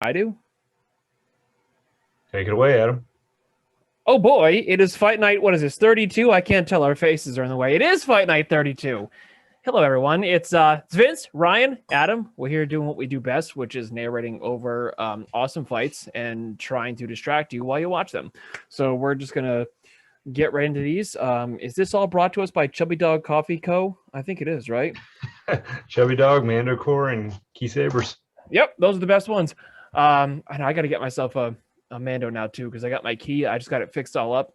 I do. Take it away, Adam. Oh boy, it is Fight Night. What is this? 32? I can't tell. Our faces are in the way. It is Fight Night 32. Hello, everyone. It's Vince, Ryan, Adam. We're here doing what we do best, which is narrating over awesome fights and trying to distract you while you watch them. So we're just gonna get right into these. Is this all brought to us by Chubby Dog Coffee Co? I think it is, right? Chubby Dog, Mandocore, and Key Sabers. Yep, those are the best ones. I know I got to get myself a Mando now too because I got my key. I just got it fixed all up.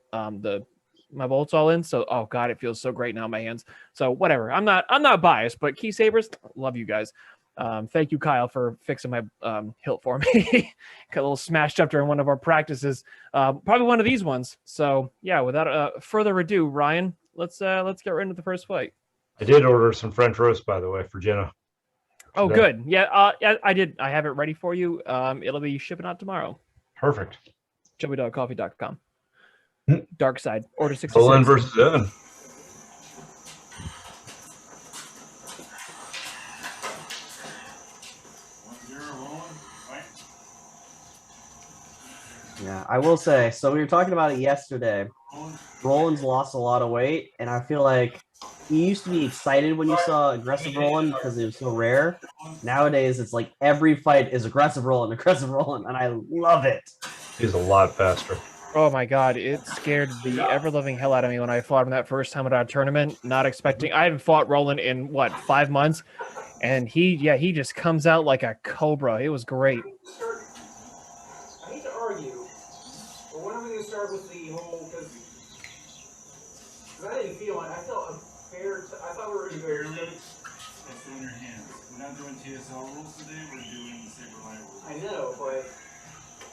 My bolts all in. So oh god, it feels so great now in my hands. So whatever. I'm not biased, but Key Sabers, love you guys. Thank you, Kyle, for fixing my hilt for me. Got a little smashed up during one of our practices. Probably one of these ones. So yeah, without further ado, Ryan, let's get right into the first fight. I did order some French roast, by the way, for Jenna. Oh, good. Yeah, I did. I have it ready for you. It'll be shipping out tomorrow. Perfect. ChubbyDogCoffee.com. Dark side. Order 66. Roland versus Evan. Yeah, I will say, so we were talking about it yesterday. Roland's lost a lot of weight, and I feel like he used to be excited when you saw aggressive Roland because it was so rare. Nowadays, it's like every fight is aggressive Roland, and I love it. He's a lot faster. Oh my god, it scared the ever-loving hell out of me when I fought him that first time at our tournament, not expecting... I haven't fought Roland in, 5 months? And he just comes out like a cobra. It was great. I hate to argue, but when are we going to start with the whole... Because I didn't feel it. I felt unfair. I thought we were going to go... That's in your hands. We're not doing TSL rules today. We're doing the Saber Light rules. I know, but...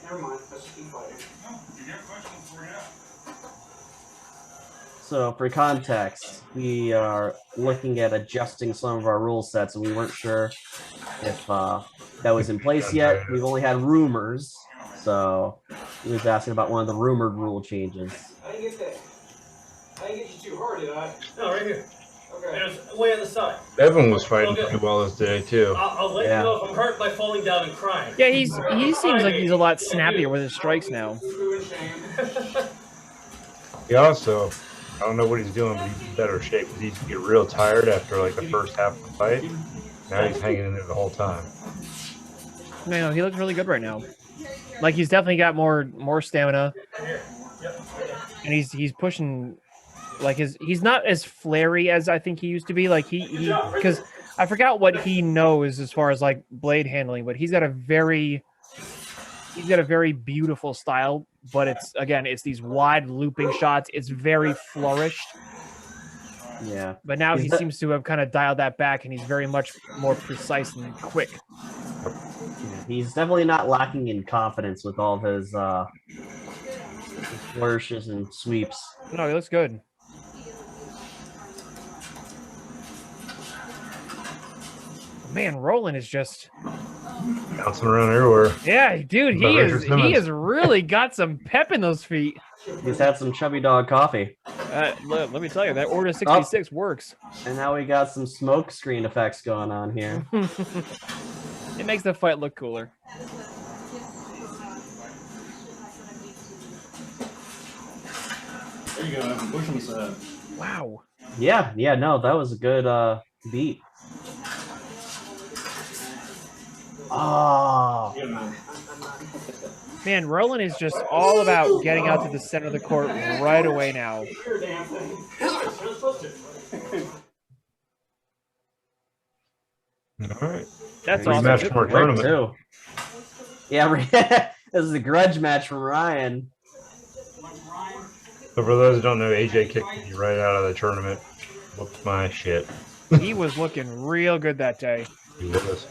Never mind. Let's just keep fighting. No, if you got questions, bring it up. So, for context, we are looking at adjusting some of our rule sets, and we weren't sure if that was in place yet. We've only had rumors, so he was asking about one of the rumored rule changes. I didn't get that. I didn't get you too hard, did I? No, right here. Okay. There's way on the side. Evan was fighting pretty well this day, too. I'll let you know if I'm hurt by falling down and crying. Yeah, he seems like he's a lot snappier with his strikes now. He also, I don't know what he's doing, but he's in better shape. He used to get real tired after like the first half of the fight. Now he's hanging in there the whole time. No, he looks really good right now. Like he's definitely got more stamina, and he's pushing. Like he's not as flary as I think he used to be. Like he because I forgot what he knows as far as like blade handling, but he's got a very beautiful style. But it's these wide looping shots. It's very flourished. Yeah. But now he seems to have kind of dialed that back, and he's very much more precise and quick. Yeah, he's definitely not lacking in confidence with all of his flourishes and sweeps. No, he looks good. Man, Roland is just bouncing around everywhere. Yeah, dude, he has really got some pep in those feet. He's had some Chubby Dog coffee. Let me tell you, that Order 66 works. And now we got some smoke screen effects going on here. It makes the fight look cooler. There you go, push him aside. Wow. Yeah, no, that was a good beat. Oh. Man, Roland is just all about getting out to the center of the court right away now. All right. That's awesome. Match from our tournament. Too. Yeah, this is a grudge match from Ryan. So for those who don't know, AJ kicked me right out of the tournament. Whooped my shit. He was looking real good that day. He was.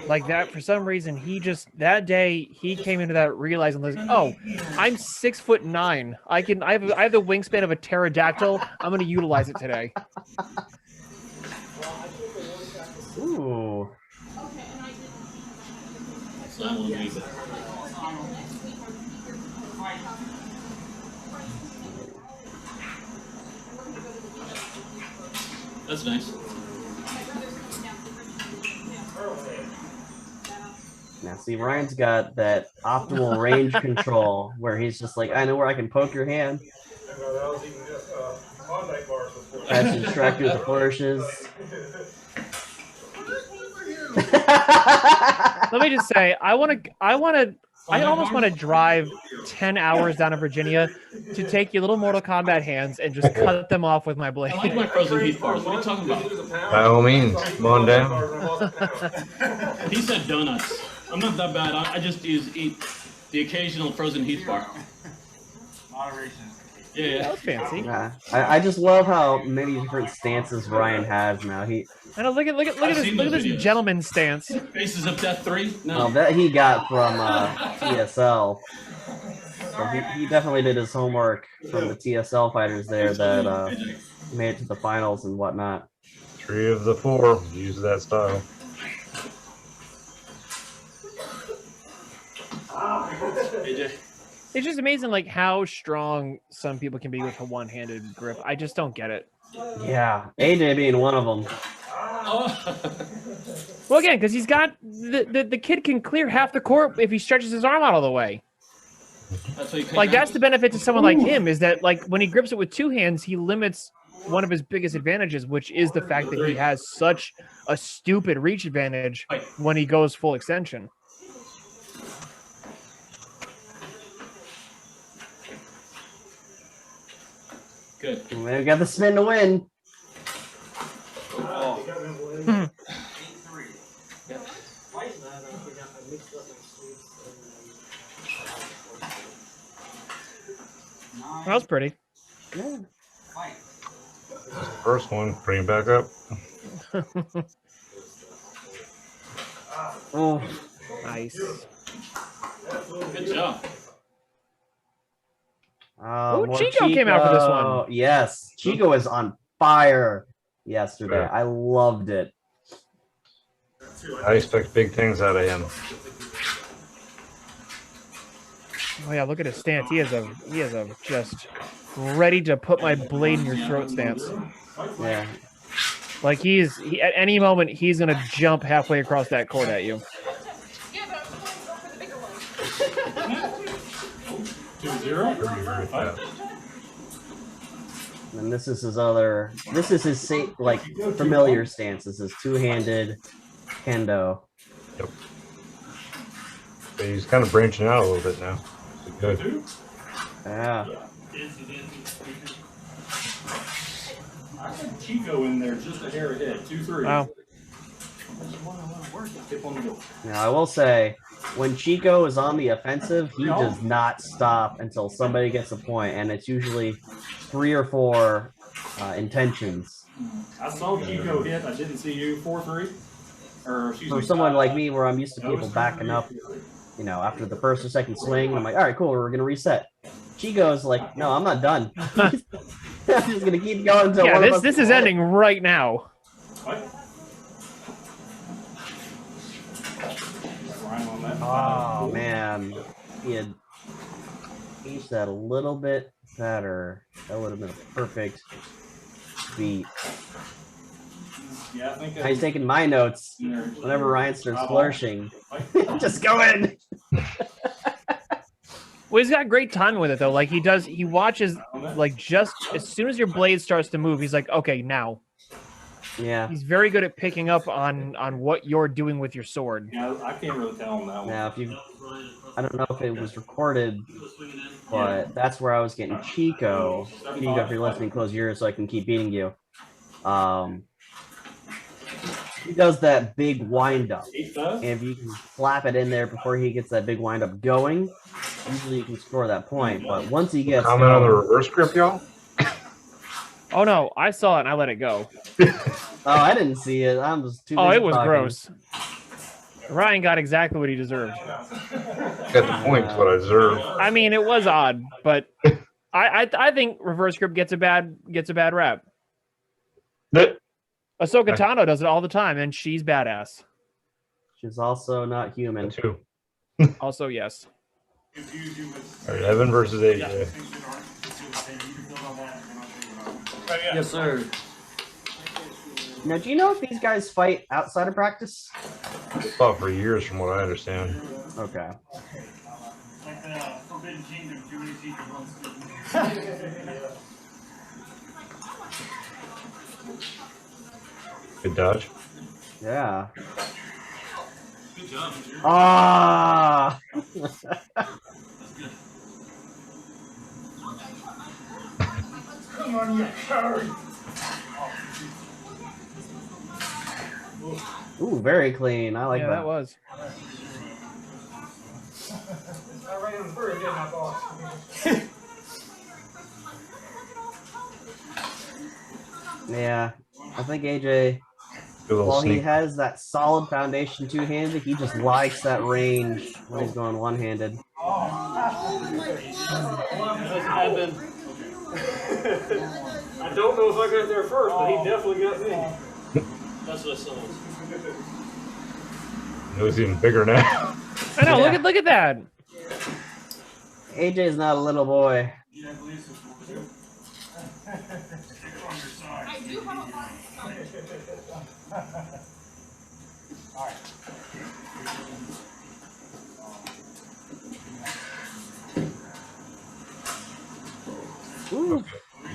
Like that, for some reason, that day he came into that realizing, like, oh, I'm 6'9". I have the wingspan of a pterodactyl. I'm going to utilize it today. Ooh. That's nice. Now, see, Ryan's got that optimal range control where he's just like, I know where I can poke your hand. Catch and distract you with the flourishes. Let me just say, I almost want to drive 10 hours down to Virginia to take your little Mortal Kombat hands and just cut them off with my blade. I like my frozen heat bars. What are you talking about? By all means, come on down. He said donuts. I'm not that bad. I just eat the occasional frozen heat bar. Moderation. Yeah. That was fancy. Yeah, I just love how many different stances Ryan has now. I know. Look at this gentleman's stance. Faces of Death 3? No. Well, that he got from TSL. So he definitely did his homework from the TSL fighters there that made it to the finals and whatnot. 3 of the 4 use that style. AJ. It's just amazing, like how strong some people can be with a one-handed grip. I just don't get it. Yeah, AJ being one of them. Well, again, because he's got the kid can clear half the court if he stretches his arm out all the way. That's the benefit to someone like him, is that like when he grips it with 2 hands, he limits one of his biggest advantages, which is the fact that he has such a stupid reach advantage when he goes full extension. Good. We got the spin to win. That was pretty. Yeah. First one, bring it back up. Oh, Nice. Good job. more Chicco came out for this one. Yes, Chicco is on fire yesterday. Yeah. I loved it. I expect big things out of him. Oh yeah, look at his stance. He has a just ready to put my blade in your throat stance. Yeah. Like he at any moment he's gonna jump halfway across that court at you. And this is his other. This is his like familiar stance. This is two-handed kendo. Yep. But he's kind of branching out a little bit now. Good. Yeah. I had Chicco in there just a hair ahead. 2-3. Wow. Now I will say, when Chicco is on the offensive, he does not stop until somebody gets a point, and it's usually 3 or 4 intentions. I saw Chicco hit. I didn't see you. 4-3. Or excuse For me, someone like me, where I'm used to people backing up, you know, after the first or second swing, I'm like, all right, cool, we're gonna reset. Chico's like, no, I'm not done. I'm just gonna keep going until one of us this is ending right now. What? Oh man, he had aged that a little bit better. That would have been a perfect beat. Yeah, I think He's taking my notes. Whenever Ryan starts flourishing, just go in. Well, he's got great timing with it though. Like he watches like just as soon as your blade starts to move, he's like, okay, now. Yeah. He's very good at picking up on what you're doing with your sword. Yeah, I can't really tell him that one. Now, I don't know if it was recorded, but that's where I was getting Chicco. Chicco, if you're listening, close your ears so I can keep beating you. He does that big wind up, and if you can slap it in there before he gets that big wind up going, usually you can score that point. But once he gets Comment on the reverse grip, y'all. Oh no, I saw it and I let it go. Oh, I didn't see it. I'm just too. Oh, busy it was talking. gross. Ryan got exactly what he deserved. Got the points, what I deserve. I mean, it was odd, but I think reverse grip gets a bad rap. Ahsoka Tano does it all the time, and she's badass. She's also not human. Too. Also, yes. All right, Evan versus AJ. Yes, sir. Now, do you know if these guys fight outside of practice? They fought for years, from what I understand. Okay. Like the Forbidden Kingdom, too many teachers on students. Good dodge. Yeah. Good job. Ah. Come on, you coward! Ooh, very clean. I like Yeah, that. that was. I ran him through, didn't I, boss? Yeah, I think AJ, Good little while he sneak. has that solid foundation two-handed, he just likes that range when he's going one-handed. Evan. I don't know if I got there first, but he definitely got me. That's what I saw. It was even bigger now. I know. Yeah. Look at that. AJ's not a little boy. Yeah, I believe so. Stick on your side. I do have a lot of stuff. Alright. Ooh.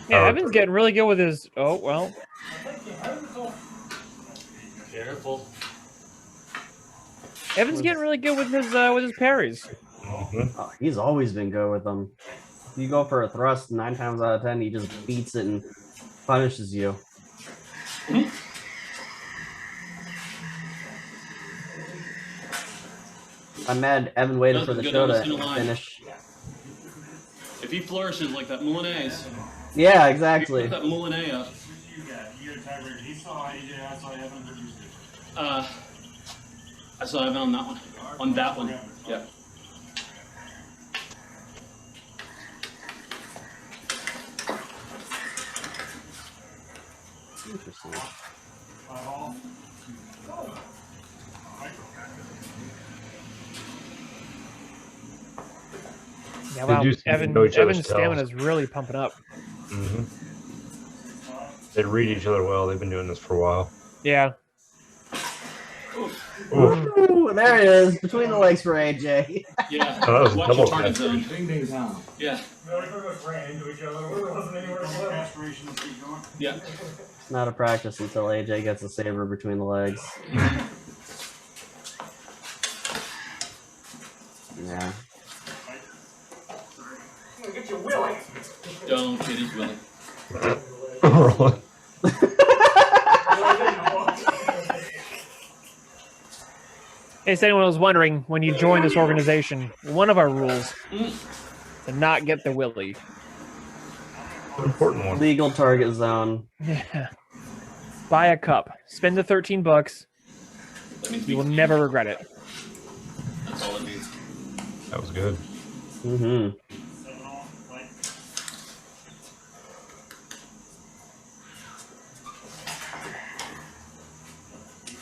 Yeah, Evan's getting really good with his. Oh well. Careful. Evan's getting really good with his parries. Mhm. Oh, he's always been good with them. If you go for a thrust, 9 times out of 10, he just beats it and punishes you. I'm mad Evan waited for the show to finish. If he flourishes like that Milanese, Yeah, put exactly. that Milanese up. You got a tiebreaker. He saw AJ, I saw Evan, but you did. I saw Evan on that one. On that one. Yeah. Interesting. Yeah, wow. you see them know each other's Evan's stamina is tells? really pumping up. Mhm. They read each other well. They've been doing this for a while. Yeah. Oof. Ooh, there it is, between the legs for AJ. Yeah. Oh, that was a Watch double your target tap. zone. Ding ding down. Yeah. We just ran into each other. There wasn't anywhere to Double go. castration, keep going. Yeah. It's not a practice until AJ gets a saber between the legs. Yeah. I'm gonna get you willing. Don't get his willy. Roland. In case anyone was wondering, when you join this organization, one of our rules is to not get the willy. An important one. Legal target zone. Yeah. Buy a cup. Spend the $13. That means You will we- never regret it. That's all it means. That was good. Mm-hmm.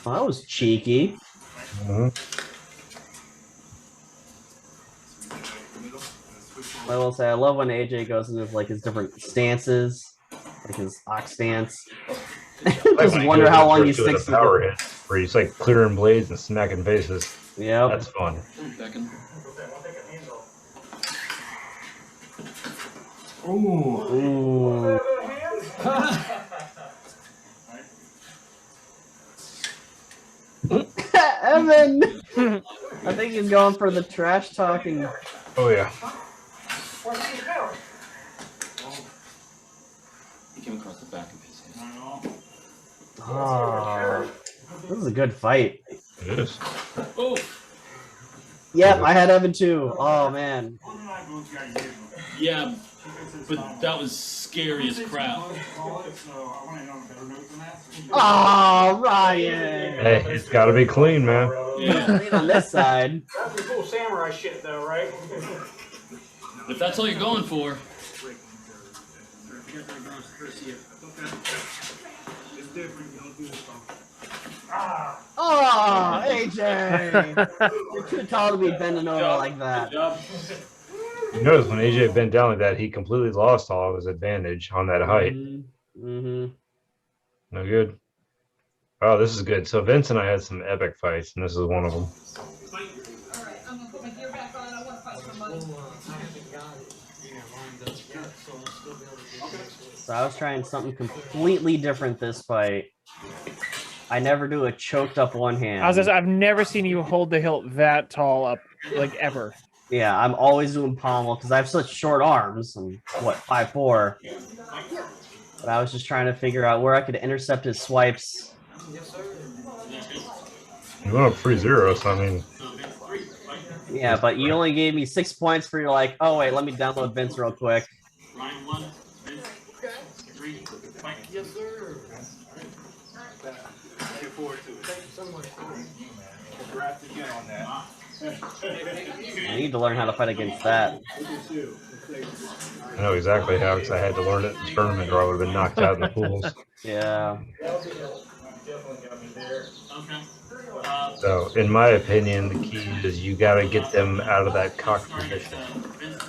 Well, that was cheeky. Mhm. I will say, I love when AJ goes into like his different stances, like his ox stance. Like when Just he wonder goes how in long he first doing sticks the with power it. hit, where he's like clearing blades and smacking faces. Yep. That's fun. Second. Ooh. Evan! I think he's going for the trash talking. Oh yeah. He came across the back of his head. Oh, this is a good fight. It is. Oh! Yep, I had Evan too. Oh man. Yeah, but that was scary as crap. Oh, Ryan! Hey, it's got to be clean, man. Yeah. Clean on this side. That's some cool samurai shit, though, right? If that's all you're going for. Oh, AJ! You're too tall to be bending over like that. Good job. You notice when AJ bent down like that, he completely lost all of his advantage on that height. Mm-hmm. No good. Oh, this is good. So Vince and I had some epic fights, and this is one of them. Alright, I'm gonna put my gear back on. I wanna fight somebody. So I was trying something completely different this fight. I never do a choked up one hand. I've never seen you hold the hilt that tall up, like ever. Yeah, I'm always doing pommel because I have such short arms. I'm what, 5'4". But I was just trying to figure out where I could intercept his swipes. You went up 3-0, so I mean, Yeah, but you only gave me 6 points for your like, oh wait, let me download Vince real quick. Ryan 1, Vince 3, fight. Yes, sir. Looking forward to it. Thank you so much. Congrats again on that. I need to learn how to fight against that. I know exactly how, because I had to learn it in the tournament, or I would have been knocked out in the pools. Yeah. Definitely got me there. Okay. So, in my opinion, the key is you got to get them out of that cock position.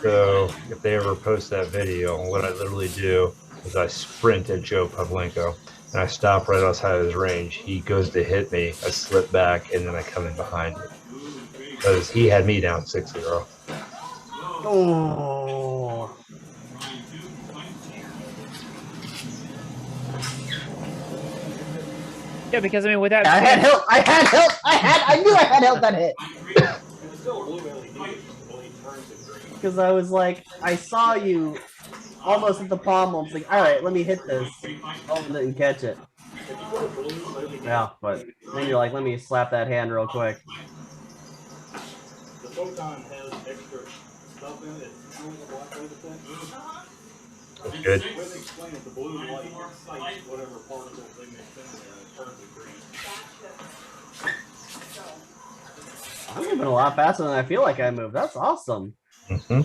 So, if they ever post that video, what I literally do is I sprint at Joe Pavlenko, and I stop right outside of his range. He goes to hit me, I slip back, and then I come in behind him. Because he had me down 6-0. Oh. Yeah, because I mean, with that, I had help. I knew I had help that hit. Because I was like, I saw you almost at the pommel. I was like, all right, let me hit this. Oh, didn't catch it. Yeah, but then you're like, let me slap that hand real quick. The photon has extra stuff in it. That's good. When they explain it, the blue light excites whatever particles they mix in there and it turns it green. I'm moving a lot faster than I feel like I move. That's awesome. Mm-hmm.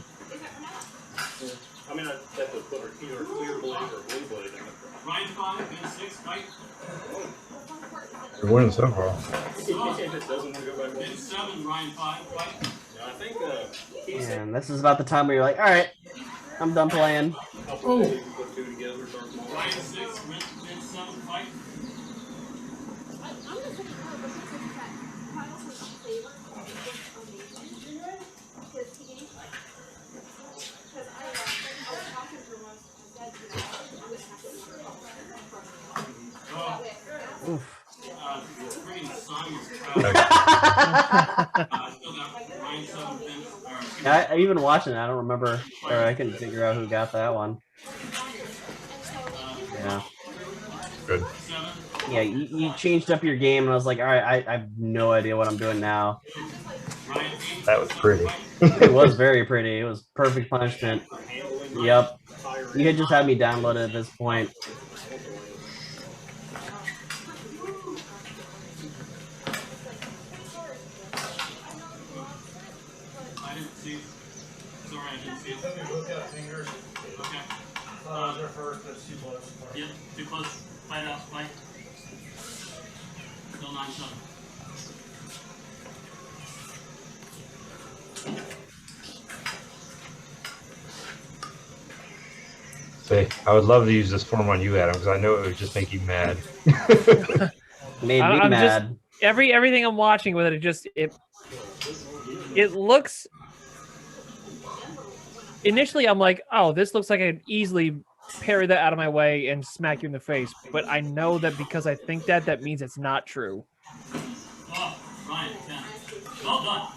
I mean, I have to put either a clear blade or a blue blade in it. Ryan 5, Vince 6, fight. You're winning so far. If it doesn't want to go back in. Vince 7, Ryan 5, fight. I think he said And this is about the time where you're like, all right, I'm done playing. I'll probably put two together. Start them all. Ryan 6, Vince 7, fight. Oof. Freaking Simon was Okay. still got Ryan 7, Vince. I even watching it, I don't remember, or I couldn't figure out who got that one. Yeah. Good. 7. Yeah, you changed up your game, and I was like, all right, I have no idea what I'm doing now. Ryan 8. That was pretty. It was very pretty. It was perfect punishment. Yep. You had just had me downloaded at this point. I didn't see it. Sorry, I didn't see it. Okay. They're first, that's too close. Yep, too close. Fight out, fight. Still 9-7. See, I would love to use this form on you, Adam, because I know it would just make you mad. Made me I'm mad. everything I'm watching with it looks. Initially, I'm like, oh, this looks like I could easily parry that out of my way and smack you in the face. But I know that because I think that means it's not true. Oh, Ryan 10. Well done.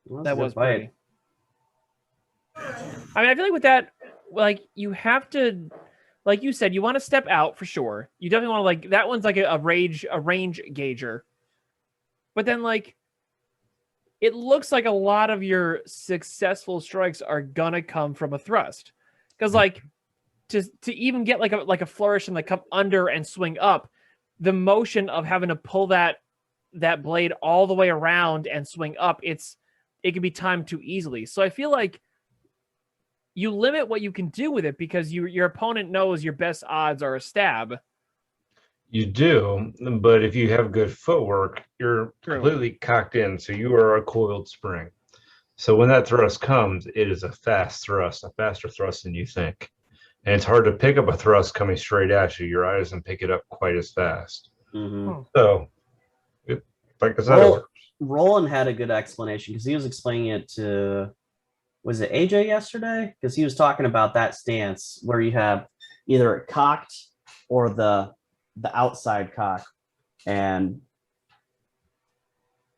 Well, That a good was fight. pretty. I mean, I feel like with that, like, you have to, like you said, you want to step out for sure. You definitely want to, like, that one's like a range gauger. But then, like, it looks like a lot of your successful strikes are gonna come from a thrust, because like to even get like a flourish and like come under and swing up, the motion of having to pull that blade all the way around and swing up, it can be timed too easily. So I feel like you limit what you can do with it because your opponent knows your best odds are a stab. You do, but if you have good footwork, you're completely cocked in, so you are a coiled spring. So when that thrust comes, it is a fast thrust, a faster thrust than you think. And it's hard to pick up a thrust coming straight at you. Your eye doesn't pick it up quite as fast. Mm-hmm. So, like I said, Roland had a good explanation because he was explaining it to, was it AJ yesterday? Because he was talking about that stance where you have either it cocked or the outside cock. And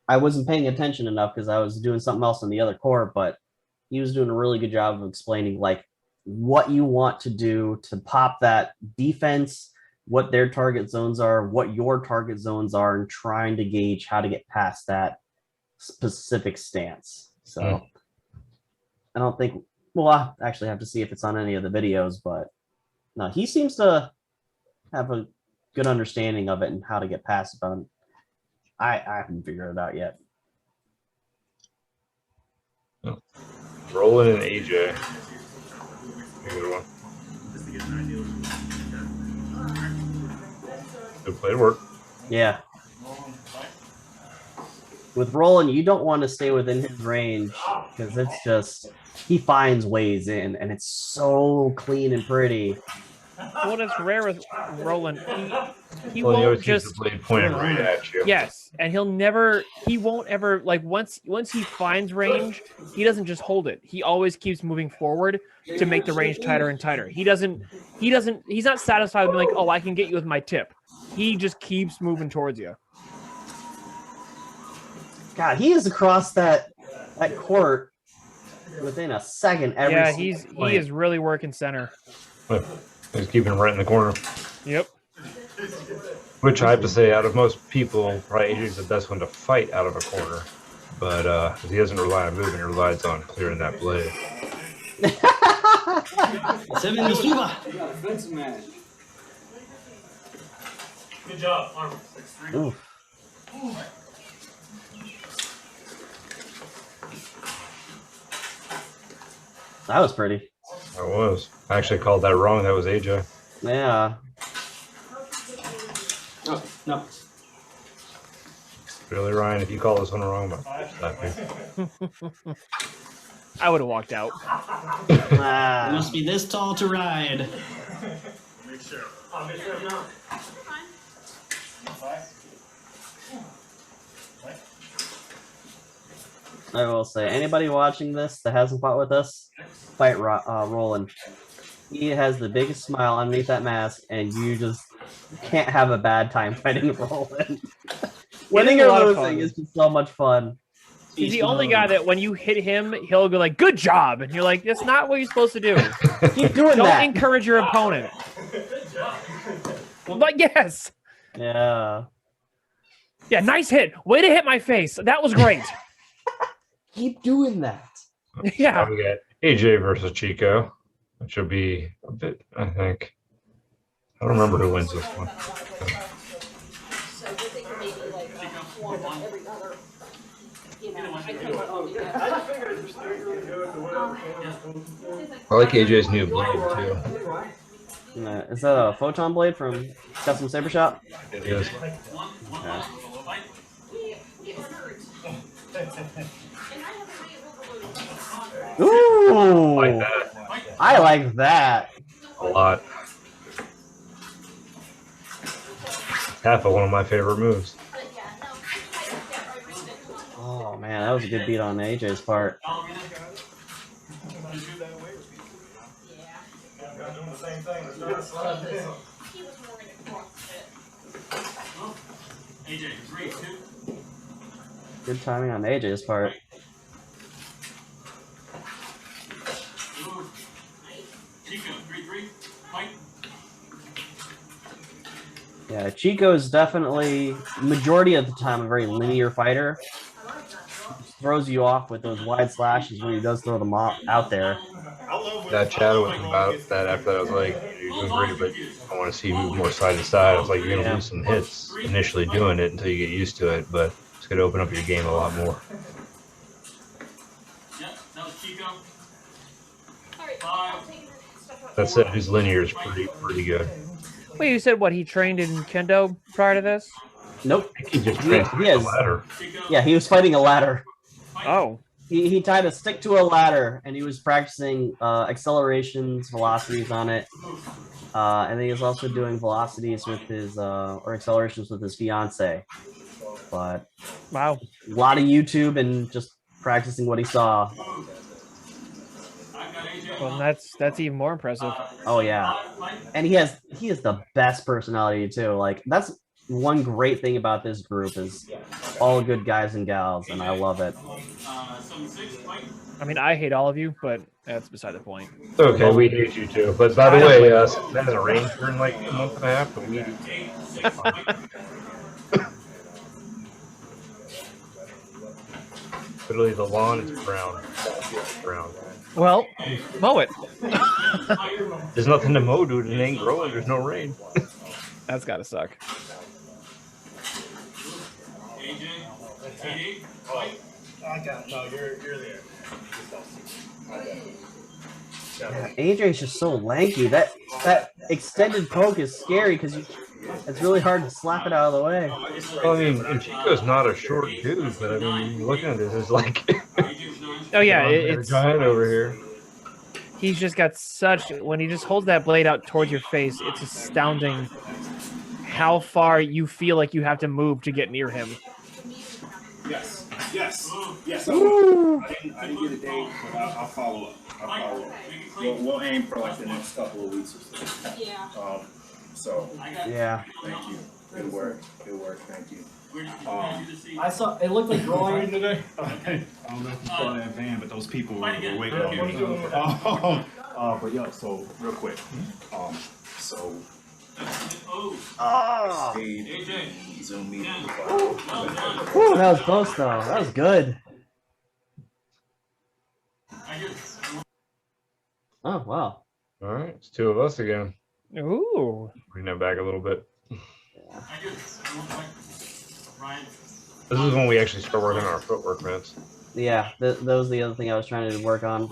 I wasn't paying attention enough because I was doing something else in the other court, but he was doing a really good job of explaining like what you want to do to pop that defense, what their target zones are, what your target zones are, and trying to gauge how to get past that specific stance. So I don't think, well, I actually have to see if it's on any of the videos, but no, he seems to have a good understanding of it and how to get past it. But I haven't figured it out yet. Roland and AJ. Good one. Good play to work. Yeah. With Roland, you don't want to stay within his range because it's just, he finds ways in and it's so clean and pretty. Well, that's rare with Roland. He Well, he won't always keeps just the blade pointed right at you. Yes, and he won't ever like once he finds range, he doesn't just hold it. He always keeps moving forward to make the range tighter and tighter. He's not satisfied with being like, oh, I can get you with my tip. He just keeps moving towards you. God, he is across that court within a second. He is really working center. He's keeping him right in the corner. Yep. Which I have to say, out of most people, probably AJ's the best one to fight out of a corner. But he doesn't rely on moving, he relies on clearing that blade. Good job, Armor. 6-3. Oof. That was pretty. That was. I actually called that wrong. That was AJ. Yeah. Oh, no. Really, Ryan? If you call this one wrong, I would have walked out. Ah. Must be this tall to ride. Make sure. I'll make sure now. I will say, anybody watching this that hasn't fought with us, fight Roland. He has the biggest smile underneath that mask, and you just can't have a bad time fighting Roland. Winning or losing is just so much fun. He's the only guy that when you hit him, he'll go like, good job. And you're like, that's not what you're supposed to do. Keep doing Don't that. encourage your opponent. But yes. Yeah. Yeah, nice hit. Way to hit my face. That was great. Keep doing that. Yeah. Now we got AJ versus Chicco, which will be a bit, I think. I don't remember who wins this one. I like AJ's new blade, too. Is that a photon blade from Custom Saber Shop? It is. Okay. Ooh! I like that I like that. a lot. Half of one of my favorite moves. Oh man, that was a good beat on AJ's part. AJ, 3, 2. Good timing on AJ's part. Chicco, 3-3. Fight. Yeah, Chicco is definitely, majority of the time, a very linear fighter. Throws you off with those wide slashes when he does throw them out there. That chatted with him about that after that. I was like, you're doing great, but I want to see you move more side to side. I was like, you're going to lose some hits initially doing it until you get used to it, but it's going to open up your game a lot more. Yep, that was Chicco. That said, his linear is pretty good. Wait, you said what? He trained in Kendo prior to this? Nope. He just He transferred has- the ladder. Yeah, he was fighting a ladder. Oh. He tied a stick to a ladder, and he was practicing accelerations, velocities on it. And then he was also doing velocities with his or accelerations with his fiance. But Wow. a lot of YouTube and just practicing what he saw. Well, that's even more impressive. Oh yeah, and he has the best personality too. Like that's one great thing about this group is all good guys and gals, and I love it. I mean, I hate all of you, but that's beside the point. Okay, we hate you too. But by the way, that hasn't rained for like a month and a half, but we literally the lawn is brown. Brown. Well, mow it. There's nothing to mow, dude. It ain't growing. There's no rain. That's gotta suck. I got no. You're there. Yeah, AJ's just so lanky. That extended poke is scary because it's really hard to slap it out of the way. Well, I mean, and Chicco's not a short dude, but I mean, looking at this, it's like Oh yeah, it's a giant over here. He's just got such, when he just holds that blade out towards your face, it's astounding how far you feel like you have to move to get near him. Yes. I didn't get a date, but I'll follow up. We'll aim for like the next couple of weeks or so. Yeah. So Yeah. thank you. Good work. Thank you. I saw it looked like Roland today. I don't know if you saw that van, but those people were waiting on me. But yo, so real quick, so stayed in Zoom meeting. Whew, that was close though. That was good. Oh wow. All right, it's two of us again. Ooh. Bring that back a little bit. This is when we actually start working on our footwork, man. Yeah, that was the other thing I was trying to work on.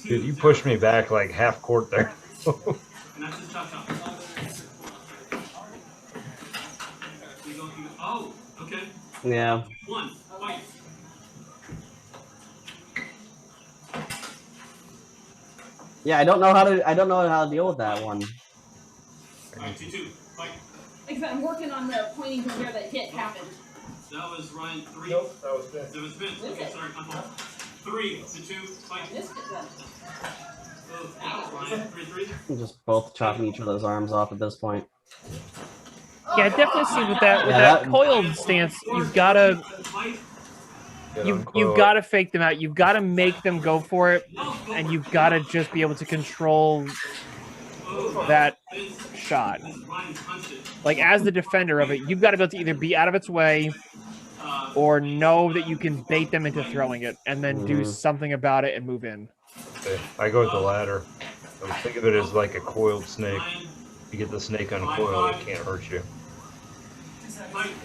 Dude, you pushed me back like half court there. Yeah. Yeah, I don't know how to deal with that one. Except I'm working on the pointing to where that hit happened. That was Ryan 3. Nope, that was Vince. That was Vince. Is Okay, it? sorry, I'm off. 3 to 2. Fight. Missed it then. Oh, that was Ryan 3-3. We're just both chopping each other's arms off at this point. Yeah, it definitely seems with that Yeah, coiled stance, you've gotta you've gotta fake them out. You've gotta make them go for it, and you've gotta just be able to control that shot. Like as the defender of it, you've got to be able to either be out of its way or know that you can bait them into throwing it and then do something about it and move in. Okay, I go with the ladder. I would think of it as like a coiled snake. You get the snake uncoiled, it can't hurt you.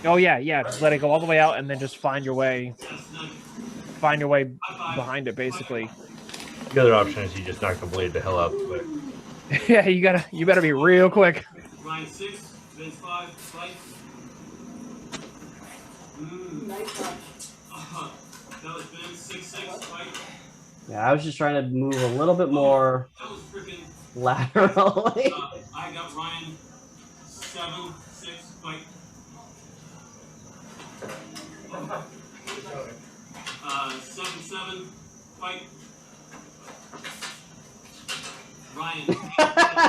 Oh yeah, just let it go all the way out and then just find your way behind it, basically. The other option is you just knock the blade the hell out of the way. Yeah, you better be real quick. Ryan 6, Vince 5, fight. Nice one. That was Vince 6-6, fight. Yeah, I was just trying to move a little bit more That was freaking. laterally. I got Ryan 7-6, fight. 7-7, fight. Ryan.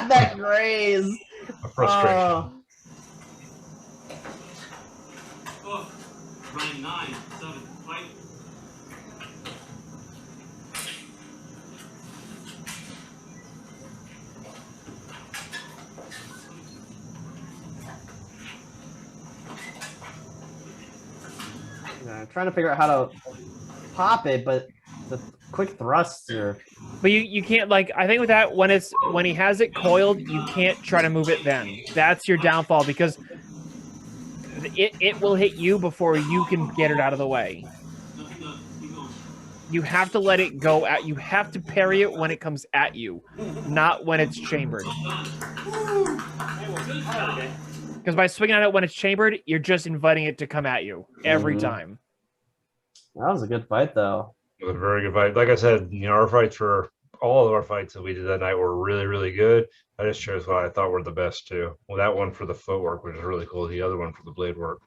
That graze. A frustration. Oh. Ryan 9-7, fight. I'm trying to figure out how to pop it, but the quick thrusts are. But you can't, like, I think with that, when he has it coiled, you can't try to move it then. That's your downfall because it will hit you before you can get it out of the way. You have to let it go at, you have to parry it when it comes at you, not when it's chambered. Because by swinging at it when it's chambered, you're just inviting it to come at you every time. That was a good fight, though. It was a very good fight. Like I said, our fights were all of our fights that we did that night were really, really good. I just chose what I thought were the best too. Well, that one for the footwork, which is really cool. The other one for the blade work.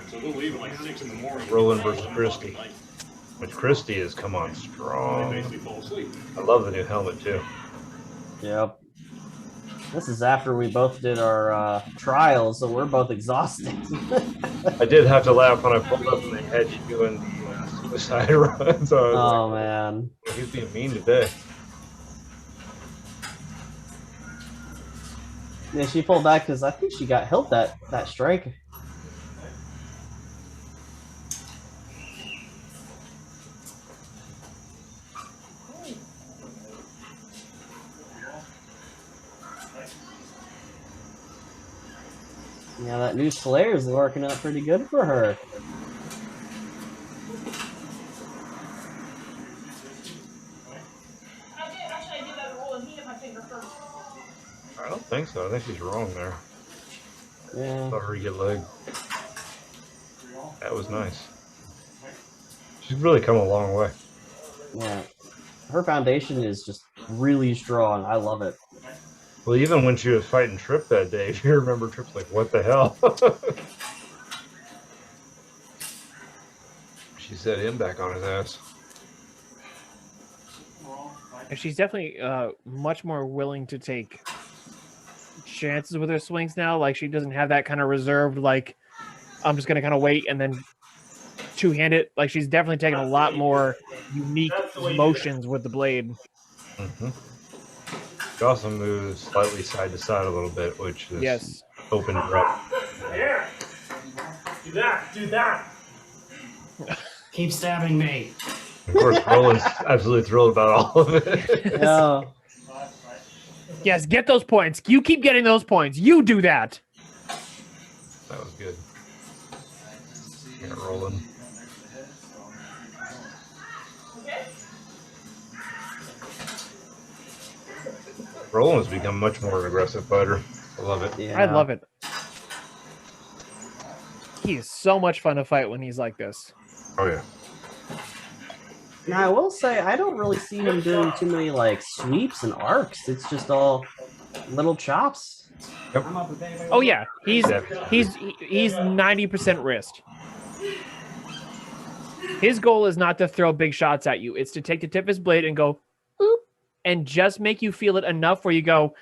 So we'll leave at like 6 in the morning. Roland versus Christie. Which Christie has come on strong. Basically fall asleep. I love the new helmet too. Yep. This is after we both did our trials, so we're both exhausted. I did have to laugh when I pulled up and they had you doing the suicide run. So I was man. He's being mean today. Yeah, she pulled back because I think she got hit that strike. Yeah, that new Slayer is working out pretty good for her. Actually, I did that roll and he hit my finger first. I don't think so. I think he's wrong there. Yeah. Thought her to get leg. That was nice. She's really come a long way. Yeah. Her foundation is just really strong. I love it. Well, even when she was fighting Tripp that day, if you remember, Tripp's like, what the hell? She set him back on his ass. And she's definitely much more willing to take chances with her swings now. Like, she doesn't have that kind of reserved, like, I'm just going to kind of wait and then two-hand it. Like, she's definitely taking a lot more unique motions with the blade. Mm-hmm. She also moves slightly side to side a little bit, which is opened her up. There. Do that. Do that. Keep stabbing me. Of course, Roland's absolutely thrilled about all of it. Yeah. Yes, get those points. You keep getting those points. You do that. That was good. Yeah, Roland. Roland's become much more an aggressive fighter. I love it. Yeah. I love it. He is so much fun to fight when he's like this. Oh, yeah. Now, I will say, I don't really see him doing too many, like, sweeps and arcs. It's just all little chops. Yep. Oh, yeah. He's 90% wrist. His goal is not to throw big shots at you. It's to take the tip of his blade and go, boop, and just make you feel it enough where you go,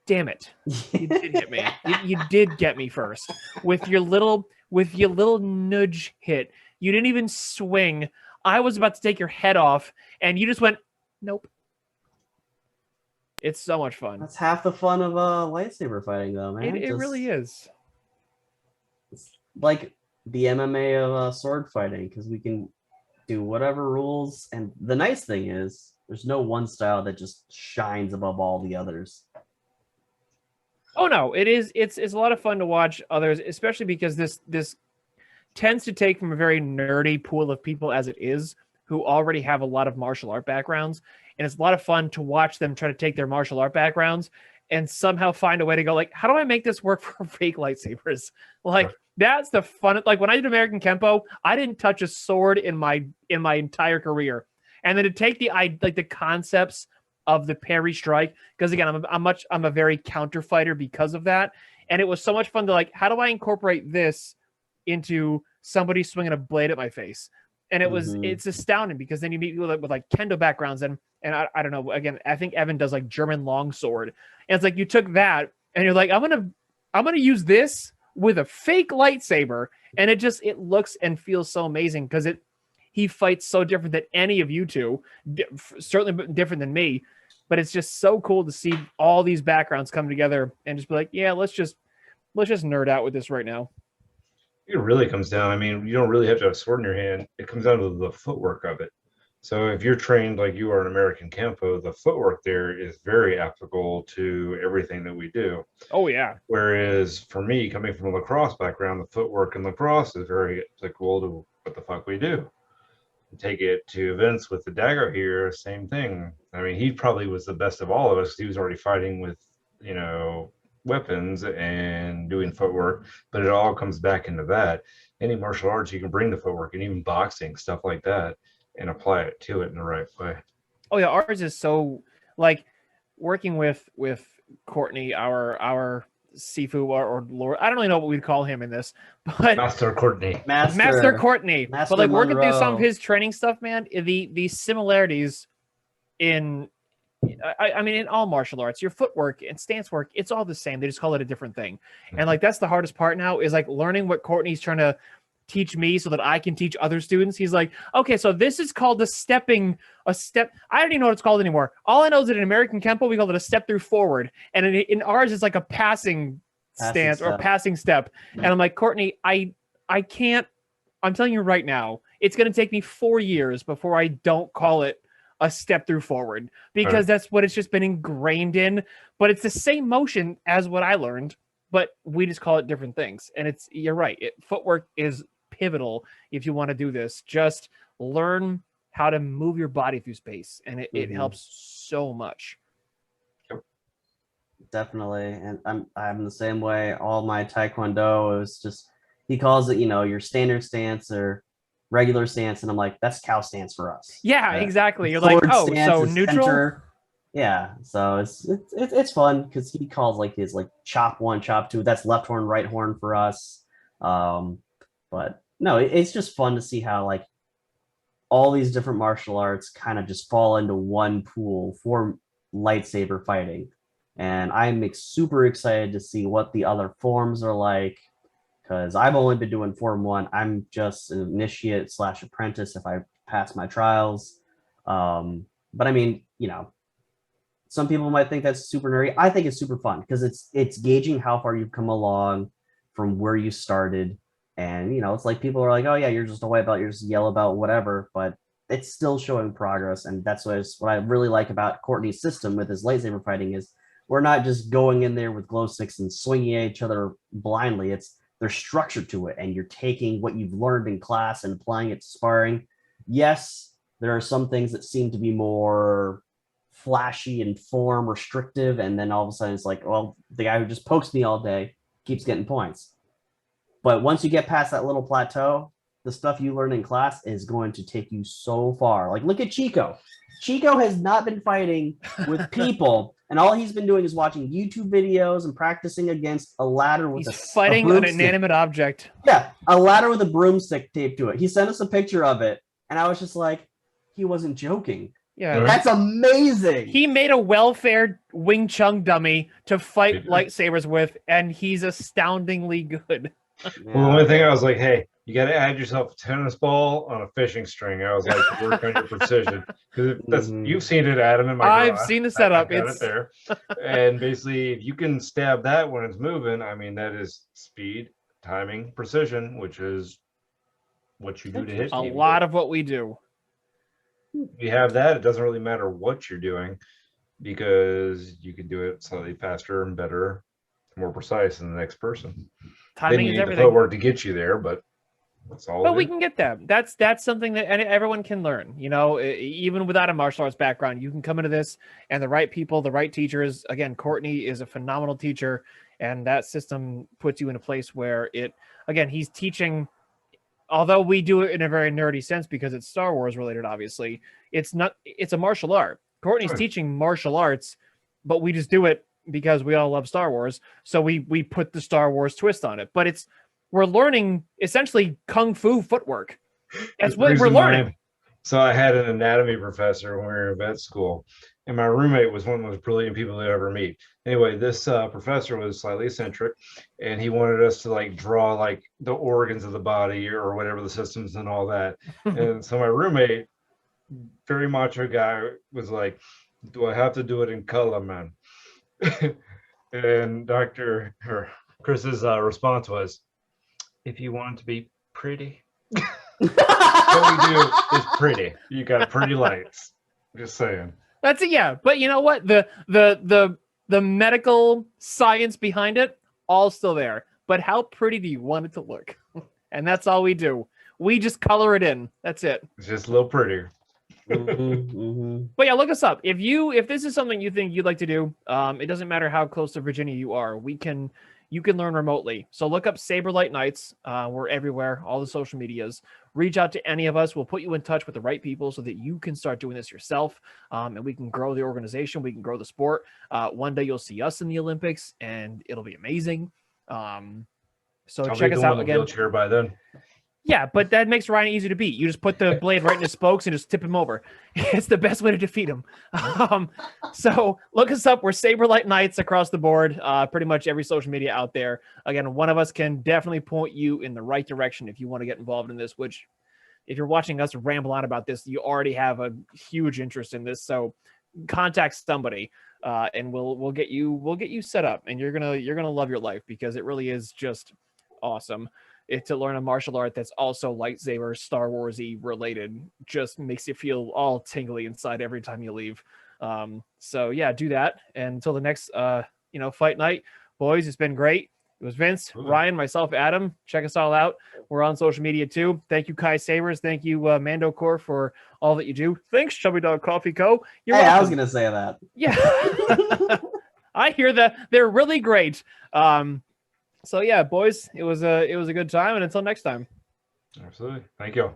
damn it, you did hit me. You did get me first with your little nudge hit. You didn't even swing. I was about to take your head off, and you just went, nope. It's so much fun. That's half the fun of lightsaber fighting, though, man. It really is. It's like the MMA of sword fighting, because we can do whatever rules. And the nice thing is, there's no one style that just shines above all the others. Oh no, it is. It's a lot of fun to watch others, especially because this tends to take from a very nerdy pool of people as it is, who already have a lot of martial art backgrounds, and it's a lot of fun to watch them try to take their martial art backgrounds and somehow find a way to go, like, how do I make this work for fake lightsabers? Like, that's the fun. Like, when I did American Kempo, I didn't touch a sword in my entire career, and then to take the concepts of the parry strike, because again, I'm a very counter fighter because of that, and it was so much fun to, like, how do I incorporate this into somebody swinging a blade at my face? And it was it's astounding, because then you meet people with like kendo backgrounds, and I don't know, again, I think Evan does like German longsword, and it's like you took that and you're like, I'm gonna use this with a fake lightsaber, and it looks and feels so amazing, because he fights so different than any of you two, certainly different than me, but it's just so cool to see all these backgrounds come together and just be like, yeah, let's just nerd out with this right now. It really comes down. I mean, you don't really have to have a sword in your hand. It comes down to the footwork of it. So if you're trained like you are in American Kempo, the footwork there is very applicable to everything that we do. Oh, yeah. Whereas for me, coming from a lacrosse background, the footwork in lacrosse is very applicable to what the fuck we do. Take it to events with the dagger here, same thing. I mean, he probably was the best of all of us. He was already fighting with, weapons and doing footwork, but it all comes back into that. Any martial arts, you can bring the footwork and even boxing, stuff like that, and apply it to it in the right way. Oh yeah, ours is so like working with Courtney, our Sifu or Lord. I don't really know what we'd call him in this, but Master Courtney. Master Courtney. Master But like working through some of Monroe. his training stuff, man, the similarities in I mean in all martial arts, your footwork and stance work, it's all the same. They just call it a different thing. And like that's the hardest part now is like learning what Courtney's trying to teach me so that I can teach other students. He's like, okay, so this is called a step. I don't even know what it's called anymore. All I know is that in American Kempo, we call it a step through forward. And in ours, it's like a passing stance or passing step. And I'm like, Courtney, I can't, I'm telling you right now, it's going to take me 4 years before I don't call it a step through forward because that's what it's just been ingrained in. But it's the same motion as what I learned, but we just call it different things. And you're right. Footwork is pivotal if you want to do this. Just learn how to move your body through space, and it helps so much. Definitely, and I'm the same way. All my Taekwondo, it was just he calls it, your standard stance or regular stance, and I'm like, that's cow stance for us. Yeah, exactly. You're like, oh, so neutral. Center. Yeah, so it's fun because he calls like his like chop 1, chop 2. That's left horn, right horn for us. But no, it's just fun to see how like all these different martial arts kind of just fall into one pool for lightsaber fighting. And I'm super excited to see what the other forms are like because I've only been doing Form 1. I'm just an initiate / apprentice if I pass my trials. But I mean, some people might think that's super nerdy. I think it's super fun because it's gauging how far you've come along from where you started. And, it's like people are like, oh, yeah, you're just a white belt, you're just a yellow belt, whatever. But it's still showing progress. And that's what I really like about Courtney's system with his lightsaber fighting is we're not just going in there with glow sticks and swinging at each other blindly. There's structure to it. And you're taking what you've learned in class and applying it to sparring. Yes, there are some things that seem to be more flashy and form restrictive. And then all of a sudden it's like, well, the guy who just pokes me all day keeps getting points. But once you get past that little plateau, the stuff you learn in class is going to take you so far. Like, look at Chicco. Chicco has not been fighting with people, and all he's been doing is watching YouTube videos and practicing against a ladder with He's fighting an inanimate object. Yeah, a ladder with a broomstick taped to it. He sent us a picture of it, and I was just like, he wasn't joking. Yeah, that's amazing. He made a welfare Wing Chun dummy to fight lightsabers with, and he's astoundingly good. Well, the only thing I was like, hey, you got to add yourself a tennis ball on a fishing string. I was like, to work on your precision because you've seen it, Adam, in my. I've seen the setup. It's there, and basically, if you can stab that when it's moving, I mean, that is speed, timing, precision, which is what you do to hit. A lot of what we do. You have that. It doesn't really matter what you're doing because you can do it slightly faster and better, more precise than the next person. Timing is everything. The footwork to get you there, but that's all. But we can get that. That's something that everyone can learn. Even without a martial arts background, you can come into this, and the right people, the right teachers. Again, Courtney is a phenomenal teacher, and that system puts you in a place where he's teaching. Although we do it in a very nerdy sense because it's Star Wars related, obviously, it's a martial art. Courtney's teaching martial arts, but we just do it because we all love Star Wars. So we put the Star Wars twist on it, but we're learning essentially Kung Fu footwork. That's what we're learning. So I had an anatomy professor when we were in vet school, and my roommate was one of the most brilliant people you ever meet. Anyway, this professor was slightly eccentric, and he wanted us to like draw like the organs of the body or whatever the systems and all that. And so my roommate, very macho guy, was like, "Do I have to do it in color, man?" And Chris's response was, "If you want it to be pretty." What we do is pretty. You got pretty lights. Just saying. That's it, yeah. But you know what? The medical science behind it, all still there. But how pretty do you want it to look? And that's all we do. We just color it in. That's it. It's just a little prettier. But yeah, look us up. If this is something you think you'd like to do, it doesn't matter how close to Virginia you are. You can learn remotely. So look up Saberlight Nights. We're everywhere, all the social medias. Reach out to any of us. We'll put you in touch with the right people so that you can start doing this yourself. And we can grow the organization. We can grow the sport. One day you'll see us in the Olympics, and it'll be amazing. So I'll check be us the one out in the again. wheelchair by then. Yeah, but that makes Ryan easy to beat. You just put the blade right in his spokes and just tip him over. It's the best way to defeat him. So look us up. We're Saberlight Knights across the board, pretty much every social media out there. Again, one of us can definitely point you in the right direction if you want to get involved in this, which if you're watching us ramble on about this, you already have a huge interest in this. So contact somebody and we'll get you set up, and you're gonna love your life, because it really is just awesome. To learn a martial art that's also lightsaber, Star Wars-y related, just makes you feel all tingly inside every time you leave. So yeah, do that. And until the next, fight night, boys, it's been great. It was Vince, Ryan, myself, Adam. Check us all out. We're on social media too. Thank you, Kai Sabers. Thank you, Mando Core, for all that you do. Thanks, Chubby Dog Coffee Co. You're welcome. I was gonna say that. Yeah, I hear that they're really great. So yeah, boys, it was a good time, and until next time. Absolutely. Thank you.